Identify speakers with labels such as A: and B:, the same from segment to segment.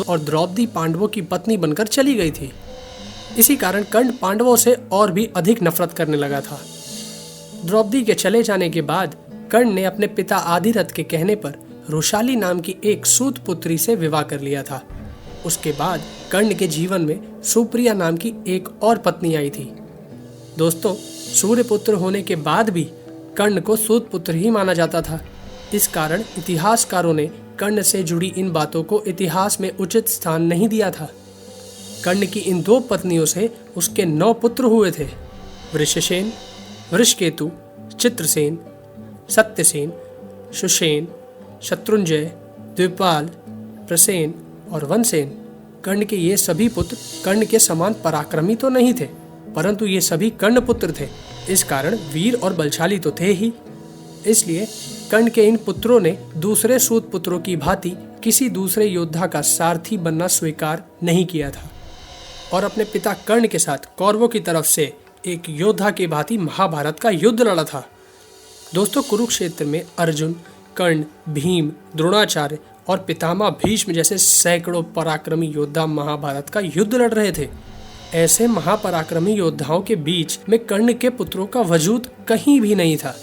A: और द्रौपदी पांडवों की पत्नी बनकर चली गई थी। इसी कारण कर्ण पांडवों से और भी अधिक नफरत करने लगा था। द्रौपदी के चले जाने के बाद कर्ण ने अपने पिता आदिरथ के कहने पर रुशाली नाम की एक सूत पुत्री से विवाह कर लिया था। उसके बाद कर्ण के जीवन में सुप्रिया नाम की एक और पत्नी आई थी। दोस्तों, सूर्यपुत्र होने के बाद भी कर्ण को सूत पुत्र ही माना जाता था। इस कारण इतिहासकारों ने कर्ण से जुड़ी इन बातों को इतिहास में उचित स्थान नहीं दिया था। कर्ण की इन 2 पत्नियों से उसके 9 पुत्र हुए थे। वृषसेन, वृषकेतु, चित्रसेन, सत्यसेन, सुषेण, शत्रुंजय, द्विपाल, प्रसेन और वनसेन। कर्ण के ये सभी पुत्र कर्ण के समान पराक्रमी तो नहीं थे, परंतु ये सभी कर्ण पुत्र थे। इस कारण वीर और बलशाली तो थे ही। इसलिए कर्ण के इन पुत्रों ने दूसरे सूत पुत्रों की भांति किसी दूसरे योद्धा का सारथी बनना स्वीकार नहीं किया था और अपने पिता कर्ण के साथ कौरवों की तरफ से एक योद्धा की भांति महाभारत का युद्ध लड़ा था। दोस्तों, कुरुक्षेत्र में अर्जुन, कर्ण, भीम, द्रोणाचार्य और पितामह भीष्म जैसे सैकड़ों पराक्रमी योद्धा महाभारत का युद्ध लड़ रहे थे। ऐसे महापराक्रमी योद्धाओं के बीच में कर्ण के पुत्रों का वजूद कहीं भी नहीं था।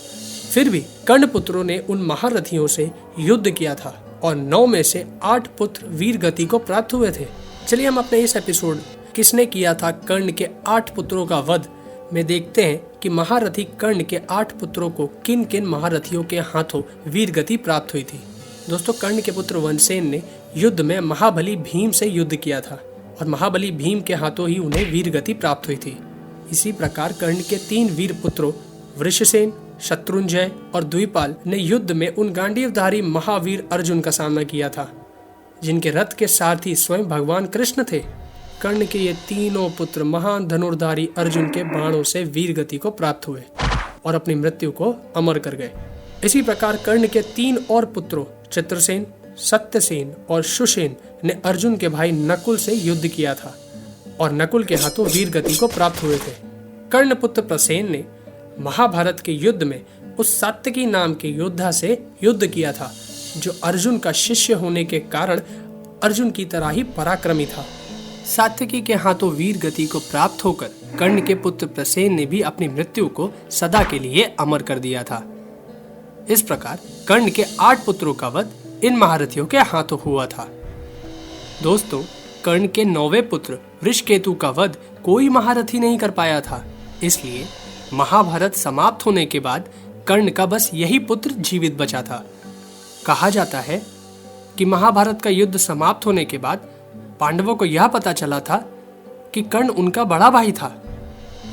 A: फिर भी कर्ण पुत्रों ने उन महारथियों से युद्ध किया था और 9 में से 8 पुत्र वीर गति को प्राप्त हुए थे। चलिए हम अपने इस एपिसोड किसने किया था कर्ण के 8 पुत्रों का वध में देखते हैं कि महारथी कर्ण के 8 पुत्रों को किन किन महारथियों के हाथों वीर गति प्राप्त हुई थी। दोस्तों, कर्ण के पुत्र वनसेन ने युद्ध में महाबली भीम से युद्ध किया था और महाबली भीम के हाथों ही उन्हें वीर गति प्राप्त हुई थी। इसी प्रकार कर्ण के 3 वीर पुत्रों वृषसेन, शत्रुंजय और द्विपाल ने युद्ध में उन गांडीवधारी महावीर अर्जुन का सामना किया था, जिनके रथ के सारथी स्वयं भगवान कृष्ण थे। कर्ण के ये तीनों पुत्र महान धनुर्धारी अर्जुन के बाणों से वीर गति को प्राप्त हुए और अपनी मृत्यु को अमर कर गए। इसी प्रकार कर्ण के 3 और पुत्रों चित्रसेन, सत्यसेन और सुषेण ने अर्जुन के भाई नकुल से युद्ध किया था और नकुल के हाथों वीर गति को प्राप्त हुए थे। कर्ण पुत्र प्रसेन ने महाभारत के युद्ध में उस सात्यकी नाम के योद्धा से युद्ध किया था, जो अर्जुन का शिष्य होने के कारण अर्जुन की तरह ही पराक्रमी था। सात्यकी के हाथों वीर गति को प्राप्त होकर कर्ण के पुत्र प्रसेन ने भी अपनी मृत्यु को सदा के लिए अमर कर दिया था। इस प्रकार कर्ण के 8 पुत्रों का वध इन महारथियों के हाथों हुआ था। दोस्तों, कर्ण के 9वें पुत्र वृषकेतु का वध कोई महारथी नहीं कर पाया था। इसलिए महाभारत समाप्त होने के बाद कर्ण का बस यही पुत्र जीवित बचा था। कहा जाता है कि महाभारत का युद्ध समाप्त होने के बाद पांडवों को यह पता चला था कि कर्ण उनका बड़ा भाई था।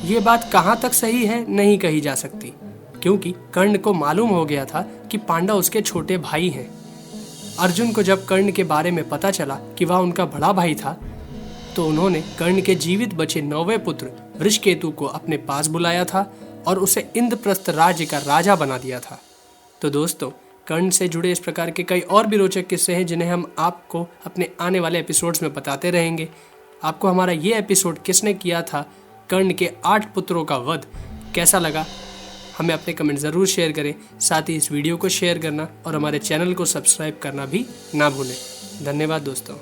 A: ये बात कहाँ तक सही है नहीं कही जा सकती, क्योंकि कर्ण को मालूम हो गया था कि पांडव उसके छोटे भाई हैं। अर्जुन को जब कर्ण के बारे में पता चला कि वह उनका बड़ा भाई था, तो उन्होंने कर्ण के जीवित बचे 9वें पुत्र वृषकेतु को अपने पास बुलाया था और उसे इंद्रप्रस्थ राज्य का राजा बना दिया था। तो दोस्तों, कर्ण से जुड़े इस प्रकार के कई और भी रोचक किस्से हैं, जिन्हें हम आपको अपने आने वाले एपिसोड्स में बताते रहेंगे। आपको हमारा ये एपिसोड किसने किया था कर्ण के 8 पुत्रों का वध कैसा लगा, हमें अपने कमेंट ज़रूर शेयर करें। साथ ही इस वीडियो को शेयर करना और हमारे चैनल को सब्सक्राइब करना भी ना भूलें। धन्यवाद दोस्तों।